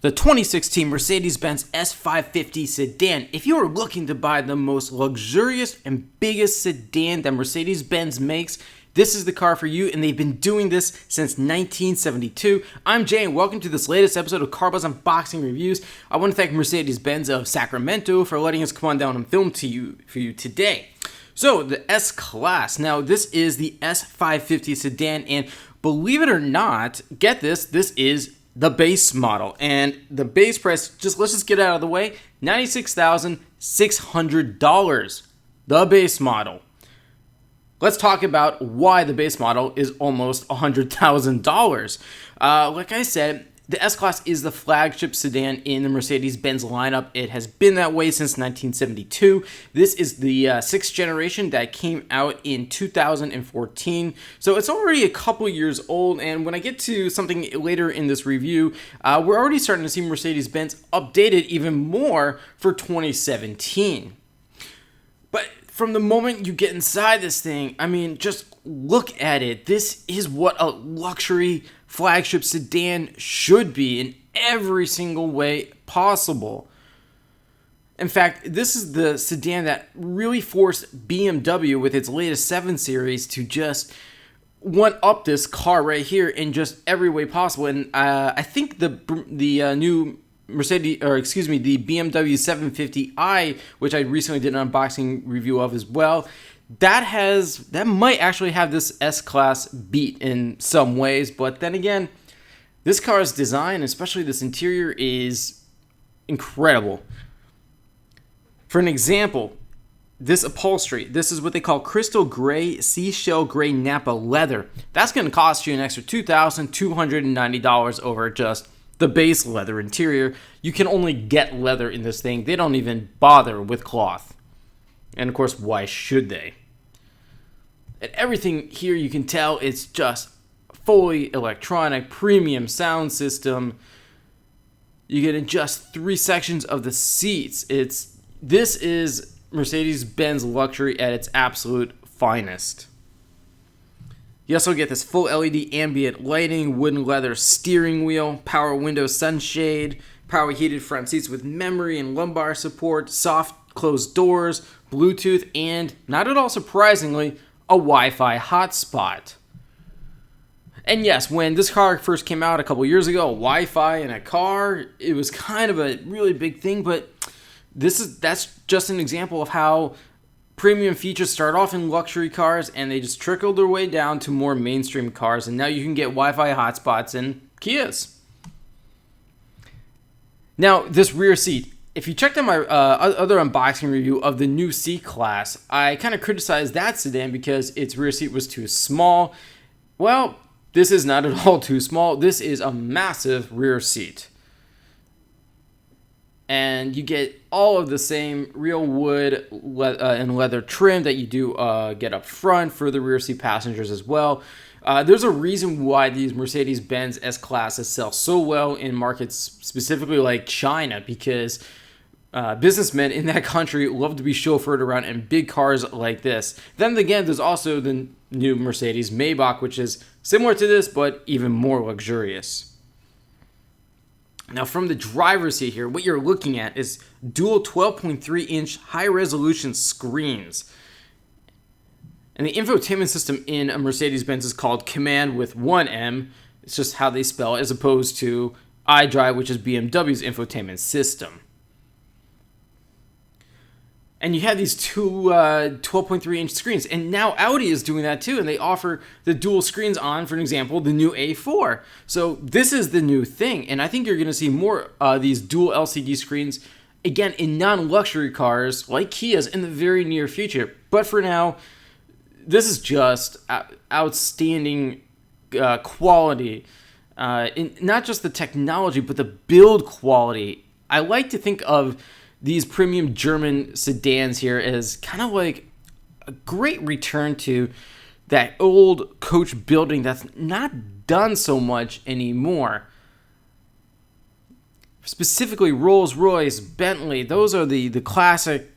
The 2016 Mercedes-Benz S550 sedan. If you are looking to buy the most luxurious and biggest sedan that Mercedes-Benz makes, this is the car for you, and they've been doing this since 1972. I'm Jay, and welcome to this latest episode of Car Buzz Unboxing Reviews. I want to thank Mercedes-Benz of Sacramento for letting us come on down and film for you today. So, the S-Class. Now, this is the S550 sedan, and believe it or not, get this, this is the base model, and the base price, let's just get it out of the way, $96,600, the base model. Let's talk about why the base model is almost $100,000. Like I said, the S-Class is the flagship sedan in the Mercedes-Benz lineup. It has been that way since 1972. This is the sixth generation that came out in 2014. So it's already a couple years old, and when I get to something later in this review, we're already starting to see Mercedes-Benz updated even more for 2017. But from the moment you get inside this thing, I mean, just look at it. This is what a luxury flagship sedan should be in every single way possible. In fact, this is the sedan that really forced BMW with its latest 7 Series to just one-up this car right here in just every way possible. And I think the new the BMW 750i, which I recently did an unboxing review of as well, that might actually have this S-Class beat in some ways. But then again, this car's design, especially this interior, is incredible. For an example, this upholstery, this is what they call crystal gray Seashell Gray Nappa leather. That's going to cost you an extra $2,290 over just the base leather interior. You can only get leather in this thing. They don't even bother with cloth. And of course, why should they? And everything here, you can tell it's just fully electronic, premium sound system. You can adjust 3 sections of the seats. This is Mercedes-Benz luxury at its absolute finest. You also get this full LED ambient lighting, wooden leather steering wheel, power window sunshade, power heated front seats with memory and lumbar support, soft closed doors, Bluetooth, and, not at all surprisingly, a Wi-Fi hotspot. And yes, when this car first came out a couple years ago, Wi-Fi in a car, it was kind of a really big thing, but that's just an example of how premium features start off in luxury cars and they just trickle their way down to more mainstream cars, and now you can get Wi-Fi hotspots in Kias. Now, this rear seat. If you checked out my other unboxing review of the new C-Class, I kind of criticized that sedan because its rear seat was too small. Well, this is not at all too small. This is a massive rear seat. And you get all of the same real wood and leather trim that you do get up front for the rear seat passengers as well. There's a reason why these Mercedes-Benz S-Classes sell so well in markets specifically like China, because businessmen in that country love to be chauffeured around in big cars like this. Then again, there's also the new Mercedes Maybach, which is similar to this, but even more luxurious. Now, from the driver's seat here, what you're looking at is dual 12.3-inch high-resolution screens. And the infotainment system in a Mercedes-Benz is called Command with one M. It's just how they spell it, as opposed to iDrive, which is BMW's infotainment system. And you have these two 12.3-inch screens. And now Audi is doing that too. And they offer the dual screens on, for an example, the new A4. So this is the new thing. And I think you're going to see more these dual LCD screens, again, in non-luxury cars like Kias in the very near future. But for now, this is just outstanding quality. In not just the technology, but the build quality. I like to think of these premium German sedans here as kind of like a great return to that old coach building that's not done so much anymore. Specifically, Rolls-Royce, Bentley, those are the classic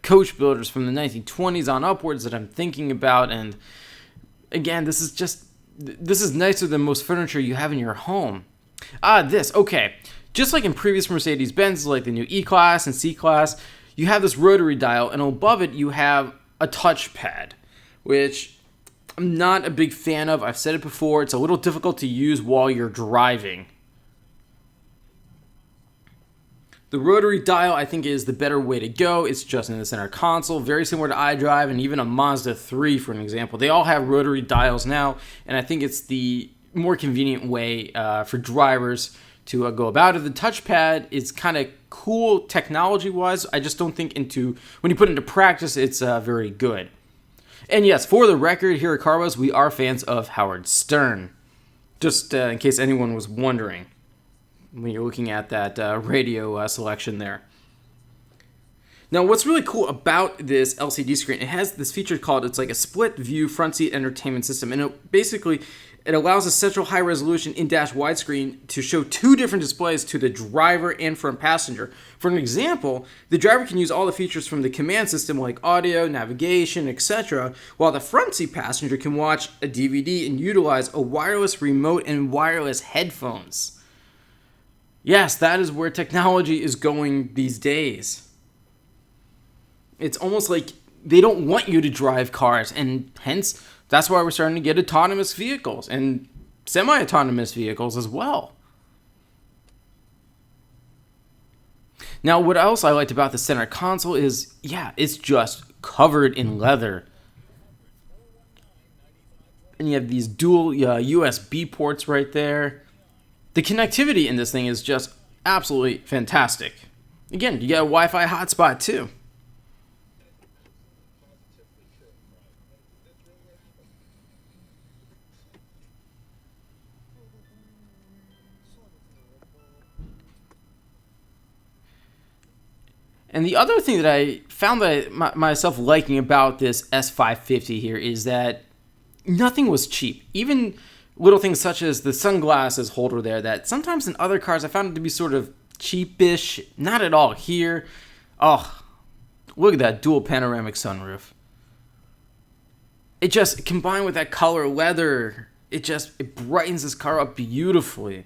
coach builders from the 1920s on upwards that I'm thinking about. And again, this is nicer than most furniture you have in your home. Okay. Just like in previous Mercedes-Benz, like the new E-Class and C-Class, you have this rotary dial, and above it you have a touchpad, which I'm not a big fan of. I've said it before, it's a little difficult to use while you're driving. The rotary dial, I think, is the better way to go. It's just in the center console, very similar to iDrive and even a Mazda 3, for an example. They all have rotary dials now, and I think it's the more convenient way for drivers to go about it. The touchpad is kind of cool technology-wise. I just don't think when you put it into practice, it's very good. And yes, for the record, here at Carbos, we are fans of Howard Stern. Just in case anyone was wondering when you're looking at that radio selection there. Now, what's really cool about this LCD screen, it has this feature called, it's like a split view front seat entertainment system, and it allows a central high resolution in-dash widescreen to show two different displays to the driver and front passenger. For an example, the driver can use all the features from the command system like audio, navigation, etc., while the front seat passenger can watch a DVD and utilize a wireless remote and wireless headphones. Yes, that is where technology is going these days. It's almost like they don't want you to drive cars, and hence, that's why we're starting to get autonomous vehicles and semi-autonomous vehicles as well. Now, what else I liked about the center console is, it's just covered in leather. And you have these dual USB ports right there. The connectivity in this thing is just absolutely fantastic. Again, you get a Wi-Fi hotspot too. And the other thing that I found myself liking about this S550 here is that nothing was cheap. Even little things such as the sunglasses holder there, that sometimes in other cars I found it to be sort of cheapish. Not at all here. Oh, look at that dual panoramic sunroof. It just, combined with that color leather, it brightens this car up beautifully.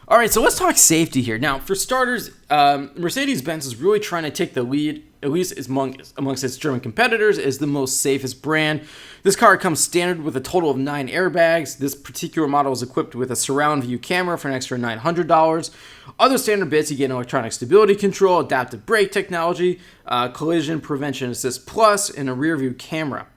All right, so let's talk safety here. Now, for starters, Mercedes-Benz is really trying to take the lead, at least amongst its German competitors, as the most safest brand. This car comes standard with a total of 9 airbags. This particular model is equipped with a surround view camera for an extra $900. Other standard bits, you get electronic stability control, adaptive brake technology, collision prevention assist plus, and a rear view camera.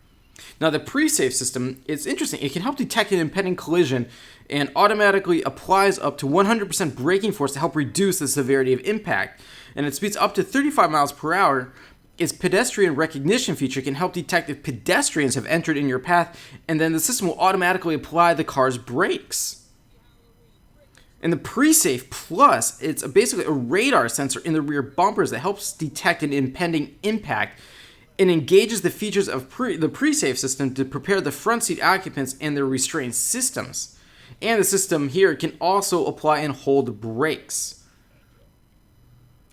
Now, the pre-safe system, it's interesting. It can help detect an impending collision and automatically applies up to 100% braking force to help reduce the severity of impact. And it speeds up to 35 miles per hour. Its pedestrian recognition feature can help detect if pedestrians have entered in your path, and then the system will automatically apply the car's brakes. And the Pre-Safe Plus, it's basically a radar sensor in the rear bumpers that helps detect an impending impact and engages the features of the pre-safe system to prepare the front seat occupants and their restraint systems. And the system here can also apply and hold brakes.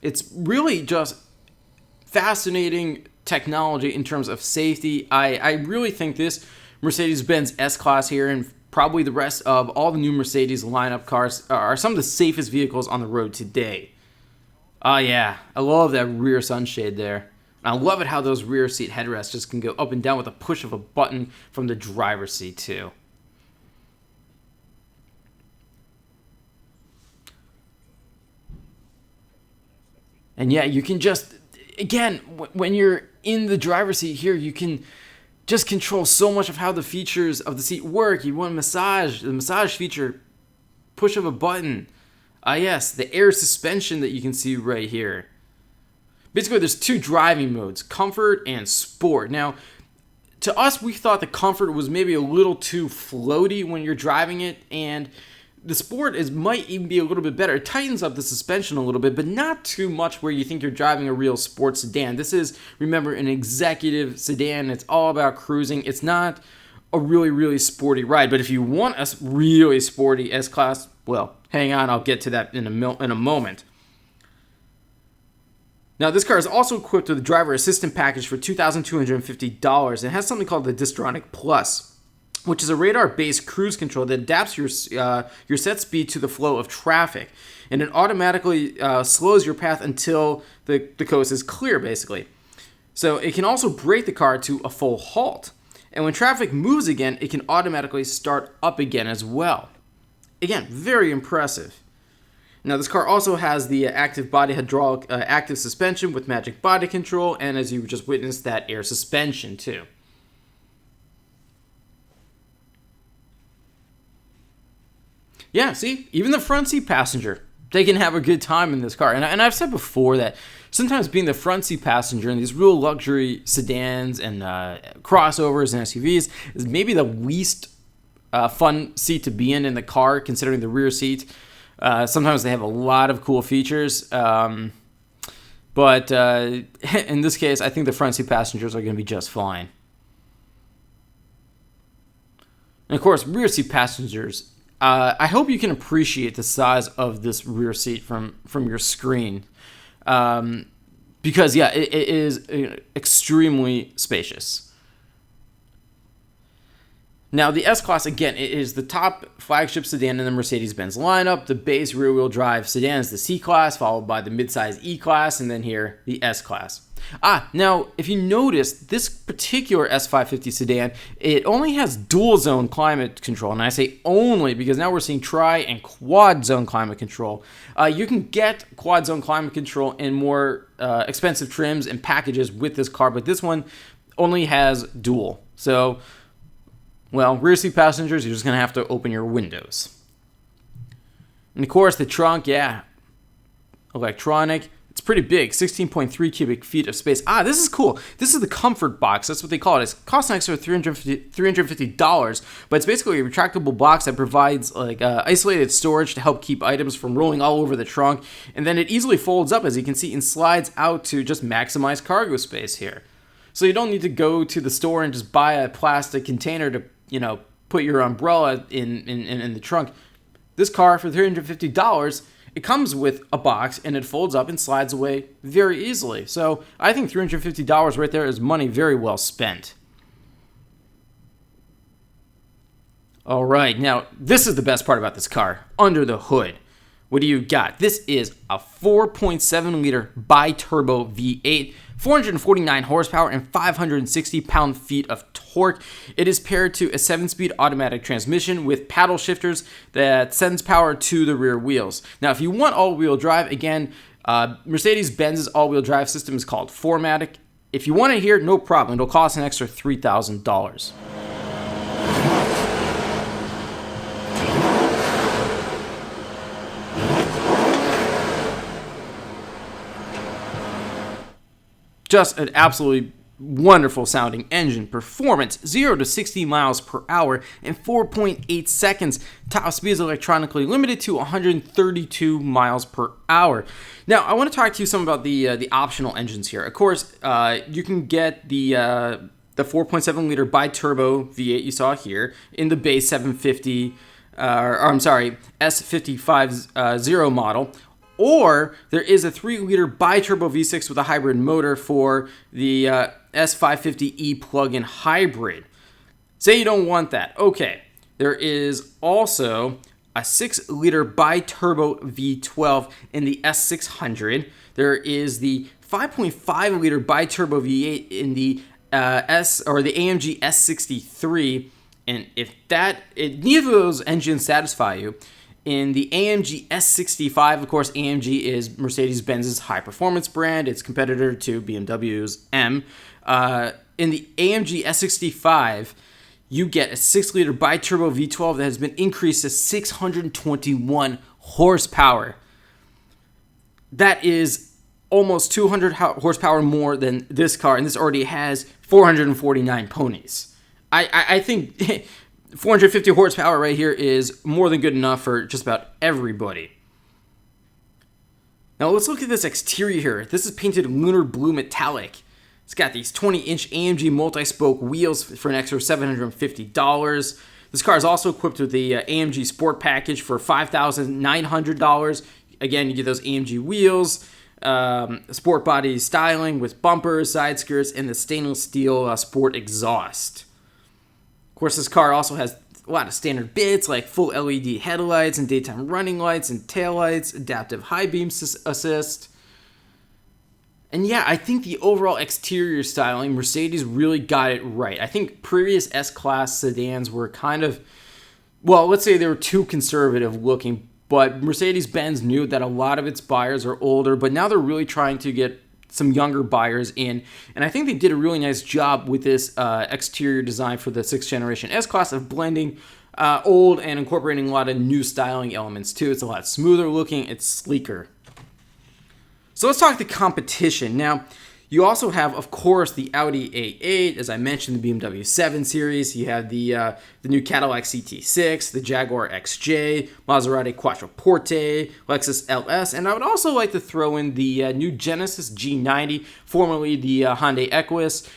It's really just fascinating technology in terms of safety. I really think this Mercedes-Benz S-Class here, and probably the rest of all the new Mercedes lineup cars, are some of the safest vehicles on the road today. Oh yeah, I love that rear sunshade there. I love it how those rear seat headrests just can go up and down with a push of a button from the driver's seat too. And yeah, you can just, again, when you're in the driver's seat here, you can just control so much of how the features of the seat work. You want massage, the massage feature, push of a button. Yes, the air suspension that you can see right here. Basically, there's 2 driving modes, comfort and sport. Now, to us, we thought the comfort was maybe a little too floaty when you're driving it, and the sport might even be a little bit better. It tightens up the suspension a little bit, but not too much where you think you're driving a real sports sedan. This is, remember, an executive sedan. It's all about cruising. It's not a really, really sporty ride, but if you want a really sporty S-Class, well, hang on, I'll get to that in a moment. Now, this car is also equipped with a driver assistant package for $2,250. It has something called the Distronic Plus. which is a radar-based cruise control that adapts your set speed to the flow of traffic, and it automatically slows your path until the coast is clear, basically. So it can also brake the car to a full halt, and when traffic moves again, it can automatically start up again as well. Again, very impressive. Now, this car also has the active body hydraulic active suspension with magic body control, and as you just witnessed, that air suspension too. Yeah, see, even the front seat passenger, they can have a good time in this car. And I've said before that sometimes being the front seat passenger in these real luxury sedans and crossovers and SUVs is maybe the least fun seat to be in the car, considering the rear seat. Sometimes they have a lot of cool features. But in this case, I think the front seat passengers are going to be just fine. And of course, rear seat passengers, I hope you can appreciate the size of this rear seat from your screen. Because, yeah, it is extremely spacious. Now, the S-Class, again, it is the top flagship sedan in the Mercedes-Benz lineup. The base rear-wheel drive sedan is the C-Class, followed by the midsize E-Class, and then here, the S-Class. Now, if you notice, this particular S550 sedan, it only has dual-zone climate control. And I say only because now we're seeing tri- and quad-zone climate control. You can get quad-zone climate control in more expensive trims and packages with this car, but this one only has dual. So, well, rear seat passengers, you're just going to have to open your windows. And of course, the trunk, yeah, electronic. It's pretty big, 16.3 cubic feet of space. This is cool. This is the comfort box. That's what they call it. It costs an extra $350, but it's basically a retractable box that provides isolated storage to help keep items from rolling all over the trunk. And then it easily folds up, as you can see, and slides out to just maximize cargo space here. So you don't need to go to the store and just buy a plastic container to, put your umbrella in the trunk. This car, for $350, it comes with a box and it folds up and slides away very easily. So I think $350 right there is money very well spent. All right, now this is the best part about this car. Under the hood, what do you got? This is a 4.7 liter bi-turbo V8, 449 horsepower and 560 pound-feet of torque. It is paired to a 7-speed automatic transmission with paddle shifters that sends power to the rear wheels. Now, if you want all-wheel drive, again, Mercedes-Benz's all-wheel drive system is called 4MATIC. If you want it here, no problem. It'll cost an extra $3,000. Just an absolutely wonderful sounding engine. Performance, 0 to 60 miles per hour in 4.8 seconds. Top speed is electronically limited to 132 miles per hour. Now, I want to talk to you some about the optional engines here. Of course, you can get the 4.7 liter bi-turbo V8 you saw here in the base 750, S550 model. Or there is a 3-liter bi-turbo V6 with a hybrid motor for the S550e plug-in hybrid. Say you don't want that. Okay, there is also a 6-liter bi-turbo V12 in the S600. There is the 5.5-liter bi-turbo V8 in the AMG S63. And if neither of those engines satisfy you, in the AMG S65, of course, AMG is Mercedes-Benz's high-performance brand. It's competitor to BMW's M. In the AMG S65, you get a 6-liter bi-turbo V12 that has been increased to 621 horsepower. That is almost 200 horsepower more than this car, and this already has 449 ponies. I think 450 horsepower right here is more than good enough for just about everybody. Now let's look at this exterior here. This is painted lunar blue metallic. It's got these 20-inch AMG multi-spoke wheels for an extra $750. This car is also equipped with the AMG Sport Package for $5,900. Again, you get those AMG wheels, sport body styling with bumpers, side skirts, and the stainless steel sport exhaust. Of course, this car also has a lot of standard bits like full LED headlights and daytime running lights and taillights, adaptive high beam assist. And yeah, I think the overall exterior styling, Mercedes really got it right. I think previous S-Class sedans were kind of, well, let's say they were too conservative looking, but Mercedes-Benz knew that a lot of its buyers are older, but now they're really trying to get some younger buyers in. And I think they did a really nice job with this exterior design for the 6th generation S-Class of blending old and incorporating a lot of new styling elements too. It's a lot smoother looking, it's sleeker. So let's talk the competition. Now, you also have, of course, the Audi A8, as I mentioned, the BMW 7 Series. You have the new Cadillac CT6, the Jaguar XJ, Maserati Quattroporte, Lexus LS, and I would also like to throw in the new Genesis G90, formerly the Hyundai Equus.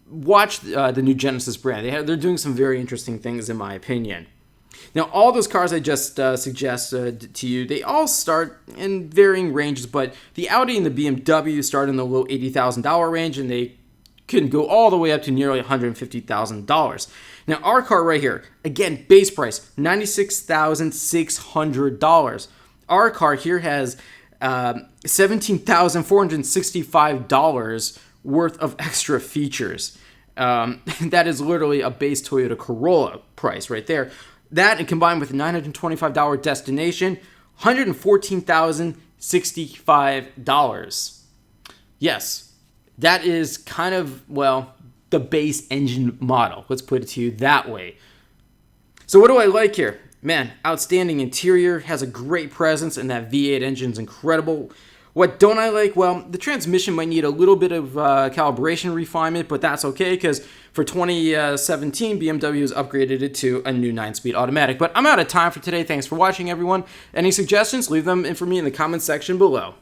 Watch the new Genesis brand. They're doing some very interesting things, in my opinion. Now, all those cars I just suggested to you, they all start in varying ranges, but the Audi and the BMW start in the low $80,000 range, and they can go all the way up to nearly $150,000. Now, our car right here, again, base price, $96,600. Our car here has $17,465 worth of extra features. That is literally a base Toyota Corolla price right there. That, and combined with a $925 destination, $114,065. Yes, that is kind of, well, the base engine model. Let's put it to you that way. So what do I like here? Man, outstanding interior, has a great presence, and that V8 engine is incredible. What don't I like? Well, the transmission might need a little bit of calibration refinement, but that's okay because for 2017, BMW has upgraded it to a new 9-speed automatic. But I'm out of time for today. Thanks for watching, everyone. Any suggestions? Leave them in for me in the comments section below.